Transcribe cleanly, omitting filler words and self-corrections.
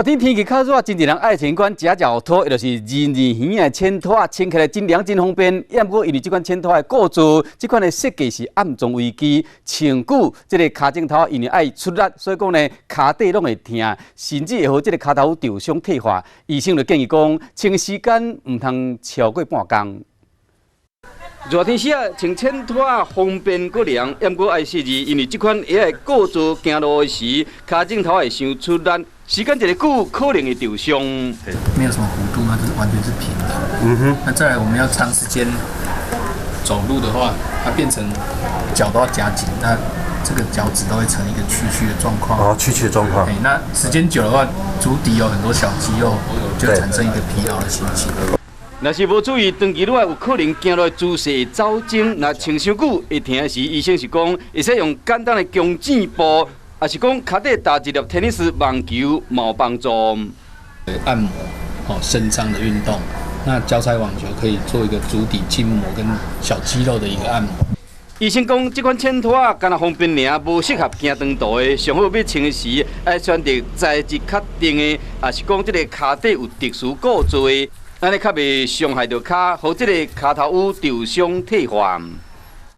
昨天天气较热，真侪人爱穿款夹脚拖，也就是圆圆的铅拖，穿起来真凉真方便。也不过因为这款铅拖的构造，这款的设计是暗中危机，穿久这个脚趾头因为爱出力，所以讲呢，脚底拢会痛，甚至会和这个脚头受伤退化。医生就建议讲，穿时间唔通超过半工。 热天时啊，穿铅拖方便搁凉，也毋过爱细致，因为这款鞋的构造行路时，脚趾头会伤出力，时间一个久，可能会受伤。没有什么弧度，它就是完全是平的。那再来，我们要长时间走路的话，它变成脚都要夹紧，那这个脚趾都会成一个屈曲的状况。哦，屈曲的状况。那时间久的话，足底有很多小肌肉，就产生一个疲劳的心情。 若是无注意，长期落来有可能行落姿势会走精。若穿伤久会疼时，医生是讲会使用简单的弓箭步，也是讲脚底打一粒天尼斯网球冇帮助。按摩伸张的运动，那脚踩网球可以做一个足底筋膜跟小肌肉的一个按摩。 医生讲，这款铅拖干那方便尔，无适合行长途的。上好要穿时，爱选择材质较硬的，也是讲这个脚底有特殊构造的。 安尼较袂伤害到脚，互即个脚头有受伤退化。